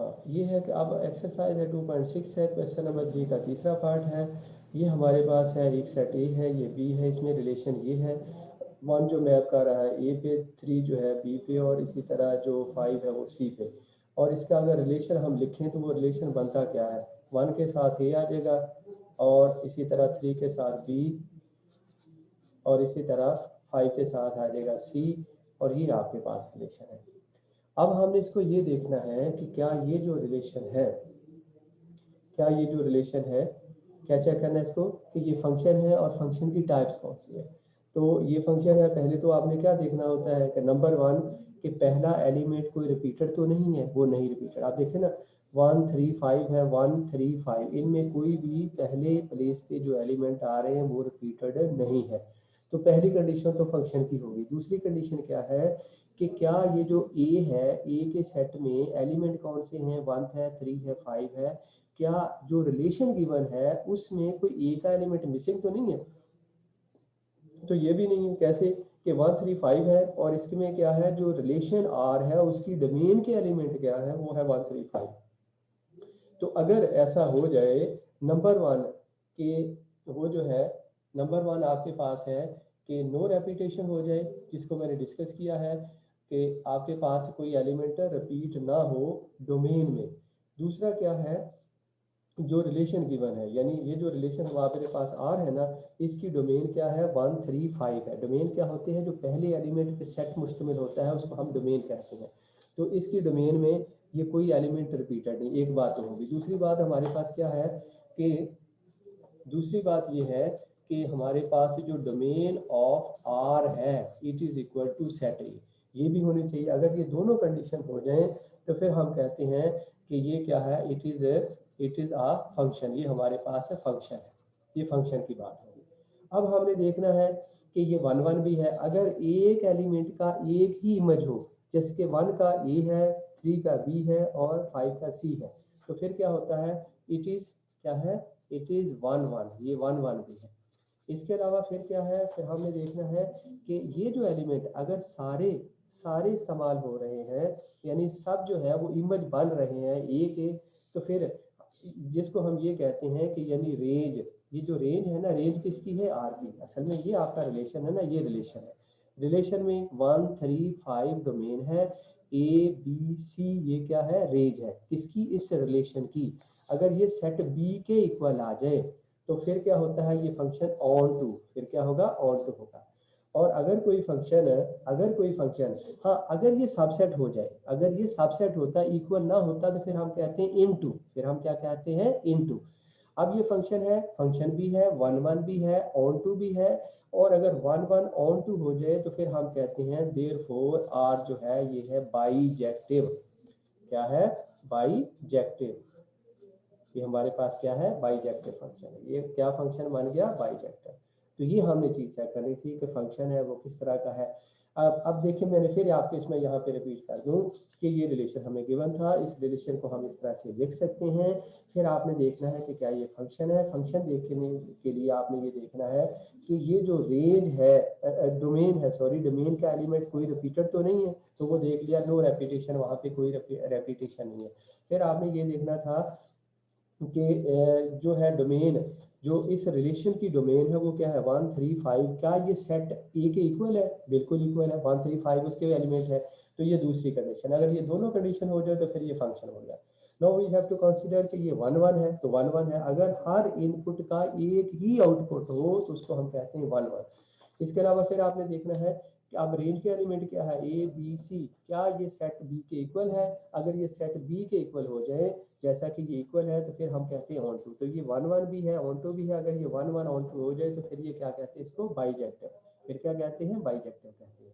हाँ, ये है कि अब एक्सरसाइज है 2.6 है, क्वेश्चन नंबर 3 का तीसरा पार्ट है। ये हमारे पास है एक सेट ए है, ये बी है, इसमें रिलेशन ये है 1 जो मैप कर रहा है ए पे, 3 जो है बी पे, और इसी तरह जो 5 है वो सी पे। और इसका अगर रिलेशन हम लिखें तो वो रिलेशन बनता क्या है, 1 के साथ ए आ जाएगा, और इसी तरह 3 के साथ बी, और इसी तरह 5 के साथ आ जाएगा सी, और ये आपके पास रिलेशन है। अब हमने इसको ये देखना है कि क्या ये जो रिलेशन है, क्या ये जो रिलेशन है, क्या चेक करना है इसको कि ये फंक्शन है और फंक्शन की टाइप्स कौन सी है। तो ये फंक्शन है, पहले तो आपने क्या देखना होता है कि नंबर 1 कि पहला एलिमेंट कोई रिपीटर तो नहीं है, वो नहीं रिपीटर। आप देखें ना 1 3 5 है, 1 3 5, इनमें कोई भी पहले प्लेस पे जो एलिमेंट आ रहे हैं वो रिपीटेड नहीं है। तो पहली कंडीशन तो फंक्शन की होगी। दूसरी कंडीशन क्या है कि क्या ये जो ए है, ए के सेट में एलिमेंट कौन से हैं, 1 है, 3 है, 5 है, क्या जो रिलेशन गिवन है उसमें कोई ए का एलिमेंट मिसिंग तो नहीं है। तो ये भी नहीं है। कैसे कि 1 3 5 है और इसमें क्या है, जो रिलेशन आर है उसकी डोमेन के एलिमेंट क्या है, वो है 1 3 5। तो अगर ऐसा हो जाए नंबर 1 के, वो जो है नंबर 1 आपके पास है कि नो रेपिटेशन हो जाए, जिसको मैंने डिस्कस किया है कि आपके पास कोई एलिमेंट रिपीट ना हो डोमेन में। दूसरा क्या है, जो रिलेशन गिवन है, यानी ये जो रिलेशन हमारे पास आर है ना, इसकी डोमेन क्या है, 1 3 5 है। डोमेन क्या होते हैं, जो पहले एलिमेंट पे सेट मुश्तमिल होता है उसको हम डोमेन कहते हैं। तो इसकी डोमेन में ये कोई एलिमेंट रिपीटेड नहीं, एक बात तो होगी। दूसरी बात हमारे पास क्या है कि, दूसरी बात ये है कि हमारे पास जो डोमेन ऑफ आर है it is equal to set A, ये भी होनी चाहिए। अगर ये दोनों कंडीशन हो जाएं तो फिर हम कहते हैं कि ये क्या है, इट इज आ फंक्शन, ये हमारे पास है फंक्शन है, ये फंक्शन की बात होगी। अब हमने देखना है कि ये 1 1 भी है। अगर एक एलिमेंट का एक ही इमेज हो, जैसे कि 1 का ए है, 3 का बी है और 5 का सी है, तो फिर क्या होता है, इट इज क्या है, इट इज 1 1, ये 1 1 भी है। इसके अलावा फिर क्या है, फिर हमने देखना है कि ये जो एलिमेंट अगर सारे सारे इस्तेमाल हो रहे हैं, यानी सब जो है वो इमेज बन रहे हैं एक एक, तो फिर जिसको हम ये कहते हैं कि यानी रेंज, ये जो रेंज है ना, रेंज किसकी है, आर की। असल में ये आपका रिलेशन है ना, ये रिलेशन है। रिलेशन में 1 3 5 डोमेन है, ए बी सी ये क्या है, रेंज है किसकी, इस रिलेशन की। अगर ये सेट बी के इक्वल आ जाए तो फिर क्या होता है, ये फंक्शन ऑन टू, फिर क्या होगा, ऑन टू होगा। और अगर कोई फंक्शन है, अगर कोई फंक्शन, हाँ अगर ये सबसेट हो जाए, अगर ये सबसेट होता इक्वल ना होता तो फिर हम कहते हैं इनटू, फिर हम क्या कहते हैं, इनटू। अब ये फंक्शन है, फंक्शन भी है, 1 1 भी है, ऑन टू भी है, और अगर 1 1 ऑन टू हो जाए तो फिर हम कहते हैं देयरफॉर आर जो है ये है बाईजेक्टिव। क्या है, बाईजेक्टिव। ये हमारे पास क्या है, बाईजेक्टिव फंक्शन है। ये क्या फंक्शन बन गया, बाईजेक्टिव। तो ये हमने चीज चेक करनी थी कि फंक्शन है वो किस तरह का है। अब देखिए मैंने फिर आपको इसमें यहाँ पे रिपीट कर दूं कि ये रिलेशन हमें गिवन था, इस रिलेशन को हम इस तरह से लिख सकते हैं। फिर आपने देखना है कि क्या ये फंक्शन है। फंक्शन देखने के लिए आपने ये देखना है कि ये जो रेंज है, डोमेन है, सॉरी डोमेन का एलिमेंट कोई रिपीटेड तो नहीं है, तो वो देख लिया, नो रेपिटेशन, वहाँ पे कोई रेपिटेशन नहीं है। फिर आपने ये देखना था कि जो है डोमेन, जो इस रिलेशन की डोमेन है वो क्या है, 1 3 5, क्या ये सेट ए के इक्वल है, बिल्कुल इक्वल है, 1 3 5 उसके एलिमेंट है। तो ये दूसरी कंडीशन, अगर ये दोनों कंडीशन हो जाए तो फिर ये फंक्शन हो गया। Now we have to consider कि ये 1 1 है, तो 1 1 है, अगर हर इनपुट का एक ही आउटपुट हो तो उसको हम कहते हैं 1 1। इसके अलावा फिर आपने देखना है कि अब रेंज के एलिमेंट क्या है, ए बी सी, क्या ये सेट बी के इक्वल है। अगर ये सेट बी के इक्वल हो जाए, जैसा कि ये इक्वल है, तो फिर हम कहते हैं ऑन टू। तो ये 1 1 भी है, ऑन टू भी है। अगर ये 1 1 ऑन टू हो जाए तो फिर ये क्या कहते हैं, इसको बाईजेक्टिव। फिर क्या कहते हैं, बाईजेक्टिव कहते हैं।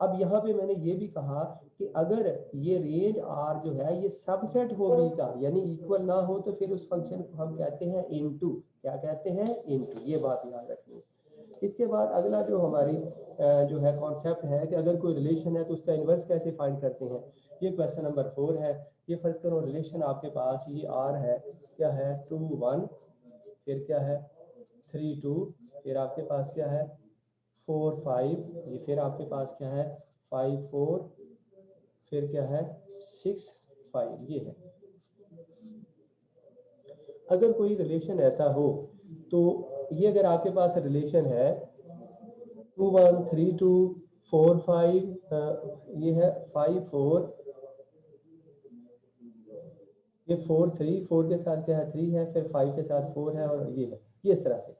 अब यहाँ पे मैंने ये भी कहा कि अगर ये रेंज आर जो है ये सबसेट हो बी का, यानी इक्वल ना हो, तो फिर उस फंक्शन को हम कहते हैं इनटू। क्या कहते हैं, इनटू। ये बात याद रखनी है। इसके बाद अगला जो हमारी जो है कॉन्सेप्ट है कि अगर कोई रिलेशन है तो उसका इन्वर्स कैसे फाइंड करते हैं। ये क्वेश्चन नंबर 4 है। ये फर्ज करो रिलेशन आपके पास ये आर है, क्या है, 2 1, फिर क्या है 3 2, फिर आपके पास क्या है 4 5, ये फिर आपके पास क्या है 5 4, फिर क्या है 6 5 ये है। अगर कोई रिलेशन ऐसा हो तो ये अगर आपके पास रिलेशन है 2 1 3 2 4 5 ये है 5 4 ये 4 3 4 के साथ क्या है 3 है, फिर 5 के साथ 4 है और ये है, ये इस तरह से।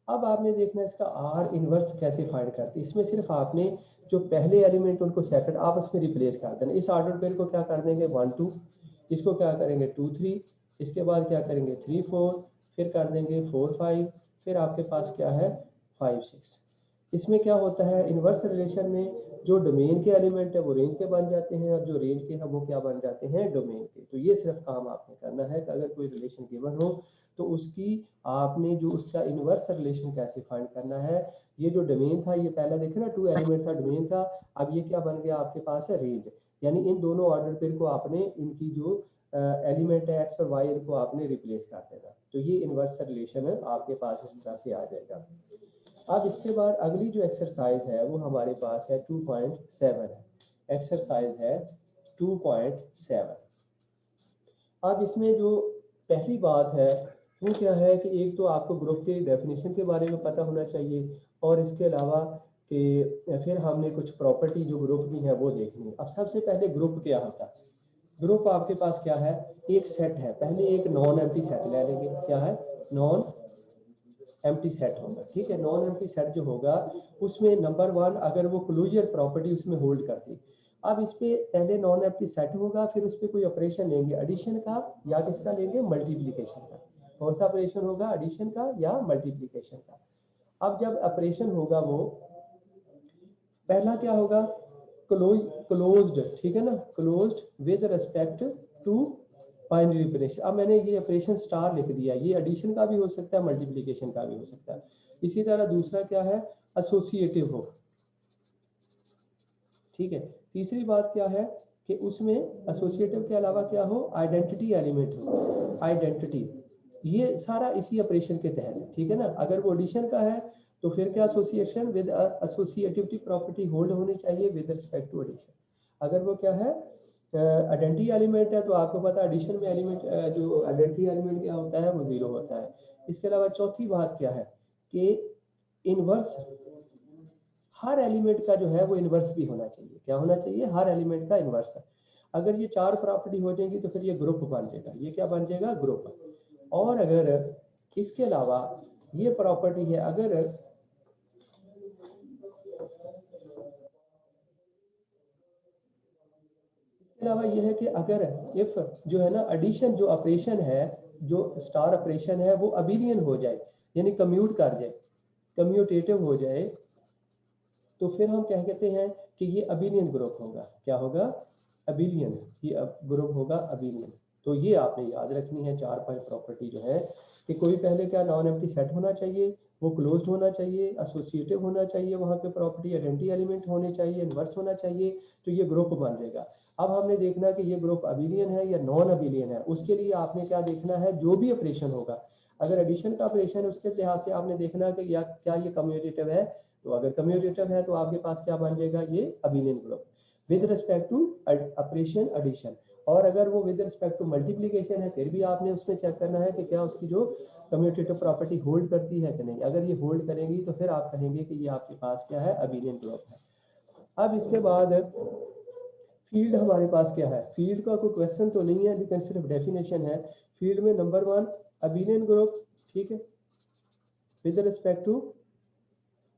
अब आपने देखना है इसका आर इनवर्स कैसे फाइंड करते हैं। इसमें सिर्फ आपने जो पहले एलिमेंट उनको सेकंड आपस में रिप्लेस कर देना। इस ऑर्डर पेयर को क्या कर देंगे 1 2, इसको क्या करेंगे 2 3, इसके बाद क्या करेंगे 3 4, फिर कर देंगे 4 5, फिर आपके पास क्या है 5 6। इसमें क्या होता है इनवर्स रिलेशन में जो डोमेन के एलिमेंट है वो रेंज के बन जाते हैं और जो रेंज के हैं वो क्या बन जाते हैं डोमेन के। तो ये सिर्फ काम आपने करना है कि अगर कोई रिलेशन गिवन हो तो उसकी आपने जो उसका इनवर्स रिलेशन कैसे फाइंड करना है। ये जो डोमेन था ये पहले देखे ना 2 एलिमेंट था डोमेन था, अब ये क्या बन गया आपके पास है रेंज। यानी इन दोनों ऑर्डर पेयर को आपने इनकी जो एलिमेंट है एक्स और वाई इनको आपने रिप्लेस कर देना। तो ये इनवर्स रिलेशन है आपके पास इस तरह से आ जाएगा। अब इसके बाद अगली जो एक्सरसाइज है वो हमारे पास है 2.7 है। एक्सरसाइज है 2.7। अब इसमें जो पहली बात है वो क्या है कि एक तो आपको ग्रुप के डेफिनेशन के बारे में पता होना चाहिए और इसके अलावा कि फिर हमने कुछ प्रॉपर्टी जो ग्रुप की है वो देखनी है। अब सबसे पहले ग्रुप क्या होता है। ग्रुप आपके पास क्या है एक सेट है। पहले एक नॉन एम्प्टी सेट ले लेंगे। क्या है नॉन एम्प्टी सेट होगा। ठीक है, नॉन एम्प्टी सेट जो होगा उसमें नंबर 1 अगर वो क्लोजर प्रॉपर्टी उसमें होल्ड करती। अब इस पे पहले नॉन एम्प्टी सेट होगा, फिर उस पर कोई ऑपरेशन लेंगे एडिशन का या किसका लेंगे मल्टीप्लिकेशन का। कौन सा ऑपरेशन होगा एडिशन का या मल्टीप्लिकेशन का। अब जब ऑपरेशन होगा वो पहला क्या होगा क्लोज्ड। ठीक है ना, closed with respect to binary operation. अब मैंने ये ऑपरेशन स्टार लिख दिया, ये एडिशन का भी हो सकता है मल्टीप्लिकेशन का भी हो सकता है। इसी तरह दूसरा क्या है एसोसिएटिव हो। ठीक है, तीसरी बात क्या है कि उसमें एसोसिएटिव के अलावा क्या हो आइडेंटिटी एलिमेंट हो। आइडेंटिटी ये सारा इसी ऑपरेशन के तहत है। ठीक है ना, अगर वो एडिशन का है तो फिर क्या association with associativity property hold होनी चाहिए विद रिस्पेक्ट टू एडिशन। अगर वो क्या है आइडेंटिटी एलिमेंट है तो आपको पता है एडिशन में एलिमेंट जो आइडेंटिटी एलिमेंट क्या होता है वो 0 होता है। इसके अलावा चौथी बात क्या है कि इनवर्स हर एलिमेंट का जो है वो इनवर्स भी होना चाहिए। क्या होना चाहिए हर एलिमेंट का इनवर्स है। अगर ये 4 प्रॉपर्टी हो जाएंगी तो फिर ये ग्रुप बन जाएगा। ये क्या बन जाएगा ग्रुप। और अगर इसके अलावा ये प्रॉपर्टी है अगर इसके अलावा ये है कि अगर इफ जो है ना एडिशन जो ऑपरेशन है जो स्टार ऑपरेशन है वो अबिलियन हो जाए यानी कम्यूट कर जाए कम्यूटेटिव हो जाए तो फिर हम क्या कहते हैं कि ये अबिलियन ग्रुप होगा। क्या होगा अबिलियन, ये ग्रुप होगा अबिलियन। तो ये आपने याद रखनी है 4-5 प्रॉपर्टी जो है कि कोई पहले क्या नॉन एम्प्टी सेट होना चाहिए, वो क्लोज्ड होना चाहिए, एसोसिएटिव होना चाहिए, वहाँ पे प्रॉपर्टी आइडेंटिटी एलिमेंट होने चाहिए, इनवर्स होना चाहिए, तो ये ग्रुप बन जाएगा। अब हमने देखना कि ये ग्रुप अबिलियन है या नॉन अबिलियन है। उसके लिए आपने क्या देखना है जो भी ऑपरेशन होगा अगर एडिशन का ऑपरेशन है उसके लिहाज से आपने देखना कि या क्या ये कम्यूटेटिव है। तो अगर कम्यूटेटिव है तो आपके पास क्या बन जाएगा ये abelian group with respect to operation addition. और अगर वो विद रिस्पेक्ट टू मल्टीप्लिकेशन है फिर भी आपने उसमें चेक करना है कि क्या उसकी जो कम्यूटेटिव प्रॉपर्टी होल्ड करती है कि नहीं। अगर ये होल्ड करेंगी तो फिर आप कहेंगे कि ये आपके पास क्या है अबिलियन ग्रुप है। अब इसके बाद फील्ड हमारे पास क्या है। फील्ड का कोई क्वेश्चन तो नहीं है लेकिन सिर्फ डेफिनेशन है। फील्ड में नंबर 1 अबिलियन ग्रुप। ठीक है, विद रिस्पेक्ट टू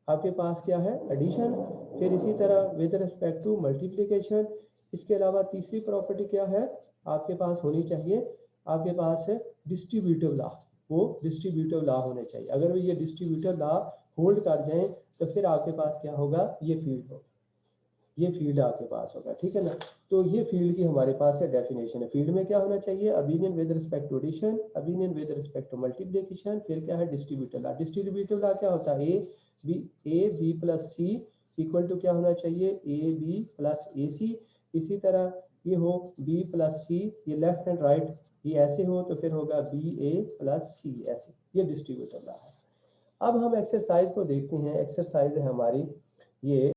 आपके पास क्या है एडिशन, फिर इसी तरह विद रिस्पेक्ट टू मल्टीप्लिकेशन। इसके अलावा तीसरी प्रॉपर्टी क्या है आपके पास होनी चाहिए, आपके पास है डिस्ट्रीब्यूटिव लॉ। वो डिस्ट्रीब्यूटिव लॉ होने चाहिए। अगर वो ये डिस्ट्रीब्यूटिव लॉ होल्ड कर जाएं तो फिर आपके पास क्या होगा ये फील्ड होगा, ये फील्ड आपके पास होगा। ठीक है ना, तो ये फील्ड की हमारे पास है डेफिनेशन है। फील्ड में क्या होना चाहिए abelian with respect to addition, abelian with respect to multiplication, फिर क्या है डिस्ट्रीब्यूटिव लॉ। डिस्ट्रीब्यूटिव लॉ क्या होता है A B plus C equal to क्या होना चाहिए ए बी प्लस ए सी। इसी तरह ये हो बी प्लस सी, ये लेफ्ट एंड राइट ये ऐसे हो तो फिर होगा बी ए प्लस सी ऐसे। ये डिस्ट्रीब्यूटिव लॉ है। अब हम एक्सरसाइज को देखते हैं। एक्सरसाइज है हमारी ये